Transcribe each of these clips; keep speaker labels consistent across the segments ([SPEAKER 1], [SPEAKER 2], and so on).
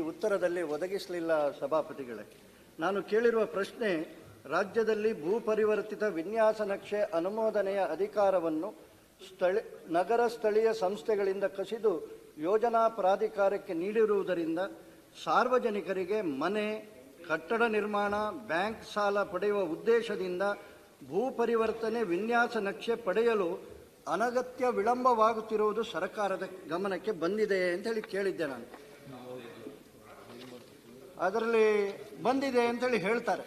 [SPEAKER 1] ಉತ್ತರದಲ್ಲಿ ಒದಗಿಸಲಿಲ್ಲ ಸಭಾಪತಿಗಳೇ. ನಾನು ಕೇಳಿರುವ ಪ್ರಶ್ನೆ, ರಾಜ್ಯದಲ್ಲಿ ಭೂ ಪರಿವರ್ತಿತ ವಿನ್ಯಾಸ ನಕ್ಷೆ ಅನುಮೋದನೆಯ ಅಧಿಕಾರವನ್ನು ನಗರ ಸ್ಥಳೀಯ ಸಂಸ್ಥೆಗಳಿಂದ ಕಸಿದು ಯೋಜನಾ ಪ್ರಾಧಿಕಾರಕ್ಕೆ ನೀಡಿರುವುದರಿಂದ ಸಾರ್ವಜನಿಕರಿಗೆ ಮನೆ, ಕಟ್ಟಡ ನಿರ್ಮಾಣ, ಬ್ಯಾಂಕ್ ಸಾಲ ಪಡೆಯುವ ಉದ್ದೇಶದಿಂದ ಭೂ ಪರಿವರ್ತನೆ ವಿನ್ಯಾಸ ನಕ್ಷೆ ಪಡೆಯಲು ಅನಗತ್ಯ ವಿಳಂಬವಾಗುತ್ತಿರುವುದು ಸರ್ಕಾರದ ಗಮನಕ್ಕೆ ಬಂದಿದೆ ಅಂತೇಳಿ ಕೇಳಿದ್ದೆ ನಾನು. ಅದರಲ್ಲಿ ಬಂದಿದೆ ಅಂತೇಳಿ ಹೇಳ್ತಾರೆ.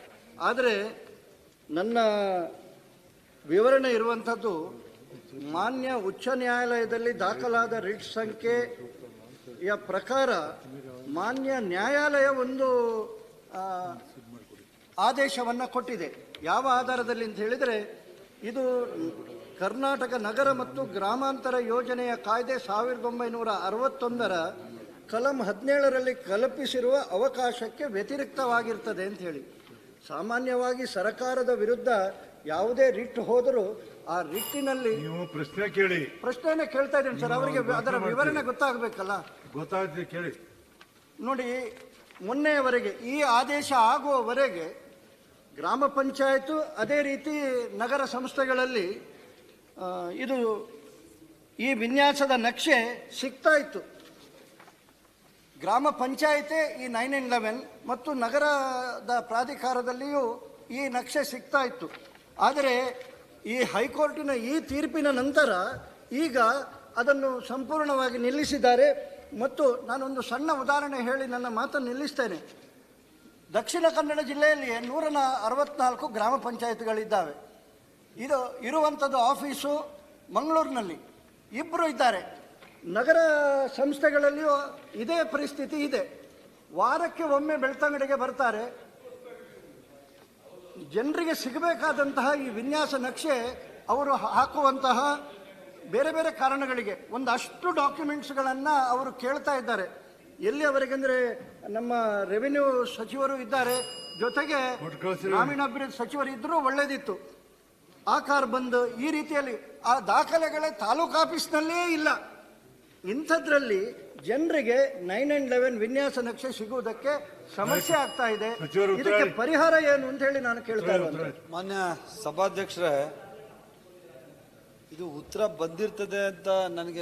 [SPEAKER 1] ಆದರೆ ನನ್ನ ವಿವರಣೆ ಇರುವಂಥದ್ದು ಮಾನ್ಯ ಉಚ್ಚ ನ್ಯಾಯಾಲಯದಲ್ಲಿ ದಾಖಲಾದ ರಿಟ್ ಸಂಖ್ಯೆಯ ಪ್ರಕಾರ ಮಾನ್ಯ ನ್ಯಾಯಾಲಯ ಒಂದು ಆದೇಶವನ್ನು ಕೊಟ್ಟಿದೆ. ಯಾವ ಆಧಾರದಲ್ಲಿ ಅಂತ ಹೇಳಿದರೆ, ಇದು ಕರ್ನಾಟಕ ನಗರ ಮತ್ತು ಗ್ರಾಮಾಂತರ ಯೋಜನೆಯ ಕಾಯ್ದೆ 1961ರ ಕಲಂ 17ರಲ್ಲಿ ಕಲ್ಪಿಸಿರುವ ಅವಕಾಶಕ್ಕೆ ವ್ಯತಿರಿಕ್ತವಾಗಿರ್ತದೆ ಅಂತ ಹೇಳಿ. ಸಾಮಾನ್ಯವಾಗಿ ಸರ್ಕಾರದ ವಿರುದ್ಧ ಯಾವುದೇ ರಿಟ್ ಹೋದರೂ ಆ ರಿಟ್ಟಿನಲ್ಲಿ ಪ್ರಶ್ನೆನೇ ಕೇಳ್ತಾ ಇದ್ದೀನಿ ಸರ್. ಅವರಿಗೆ ಅದರ ವಿವರಣೆ ಗೊತ್ತಾಗಬೇಕಲ್ಲ.
[SPEAKER 2] ಗೊತ್ತಾಗ್ತದೆ, ಕೇಳಿ.
[SPEAKER 1] ನೋಡಿ, ಮೊನ್ನೆಯವರೆಗೆ ಈ ಆದೇಶ ಆಗುವವರೆಗೆ ಗ್ರಾಮ ಪಂಚಾಯತು ಅದೇ ರೀತಿ ನಗರ ಸಂಸ್ಥೆಗಳಲ್ಲಿ ಇದು ಈ ವಿನ್ಯಾಸದ ನಕ್ಷೆ ಸಿಗ್ತಾ ಇತ್ತು. ಗ್ರಾಮ ಪಂಚಾಯತೆ ಈ 9/11 ಮತ್ತು ನಗರದ ಪ್ರಾಧಿಕಾರದಲ್ಲಿಯೂ ಈ ನಕ್ಷೆ ಸಿಗ್ತಾ ಇತ್ತು. ಆದರೆ ಈ ಹೈಕೋರ್ಟಿನ ಈ ತೀರ್ಪಿನ ನಂತರ ಈಗ ಅದನ್ನು ಸಂಪೂರ್ಣವಾಗಿ ನಿಲ್ಲಿಸಿದ್ದಾರೆ. ಮತ್ತು ನಾನೊಂದು ಸಣ್ಣ ಉದಾಹರಣೆ ಹೇಳಿ ನನ್ನ ಮಾತನ್ನು ನಿಲ್ಲಿಸ್ತೇನೆ. ದಕ್ಷಿಣ ಕನ್ನಡ ಜಿಲ್ಲೆಯಲ್ಲಿ 164 ಗ್ರಾಮ ಪಂಚಾಯತ್ಗಳಿದ್ದಾವೆ. ಇದು ಇರುವಂಥದ್ದು ಆಫೀಸು ಮಂಗಳೂರಿನಲ್ಲಿ 2 ಇದ್ದಾರೆ. ನಗರ ಸಂಸ್ಥೆಗಳಲ್ಲಿಯೂ ಇದೇ ಪರಿಸ್ಥಿತಿ ಇದೆ. ವಾರಕ್ಕೆ ಒಮ್ಮೆ ಬೆಳ್ತಂಗಡಿಗೆ ಬರ್ತಾರೆ. ಜನರಿಗೆ ಸಿಗಬೇಕಾದಂತಹ ಈ ವಿನ್ಯಾಸ ನಕ್ಷೆ ಅವರು ಹಾಕುವಂತಹ ಬೇರೆ ಬೇರೆ ಕಾರಣಗಳಿಗೆ ಒಂದಷ್ಟು ಡಾಕ್ಯುಮೆಂಟ್ಸ್ಗಳನ್ನು ಅವರು ಕೇಳ್ತಾ ಇದ್ದಾರೆ. ಎಲ್ಲಿಯವರೆಗೆಂದರೆ, ನಮ್ಮ ರೆವಿನ್ಯೂ ಸಚಿವರು ಇದ್ದಾರೆ, ಜೊತೆಗೆ ಗ್ರಾಮೀಣಾಭಿವೃದ್ಧಿ ಸಚಿವರು ಇದ್ದರೂ ಒಳ್ಳೆಯದಿತ್ತು. ಆಕಾರ ಬಂದು ಈ ರೀತಿಯಲ್ಲಿ ಆ ದಾಖಲೆಗಳೇ ತಾಲೂಕು ಆಫೀಸ್ನಲ್ಲೇ ಇಲ್ಲ. ಇಂಥದ್ರಲ್ಲಿ ಜನರಿಗೆ 9/11 ವಿನ್ಯಾಸ ನಕ್ಷೆ ಸಿಗುವುದಕ್ಕೆ ಸಮಸ್ಯೆ ಆಗ್ತಾ ಇದೆ. ಇದಕ್ಕೆ ಪರಿಹಾರ ಏನು ಅಂತ ಹೇಳಿ ನಾನು ಕೇಳ್ತಾ ಇದ್ದೇನೆ.
[SPEAKER 3] ಮಾನ್ಯ ಸಭಾಧ್ಯಕ್ಷರೇ, ಇದು ಉತ್ತರ ಬಂದಿರ್ತದೆ ಅಂತ ನನಗೆ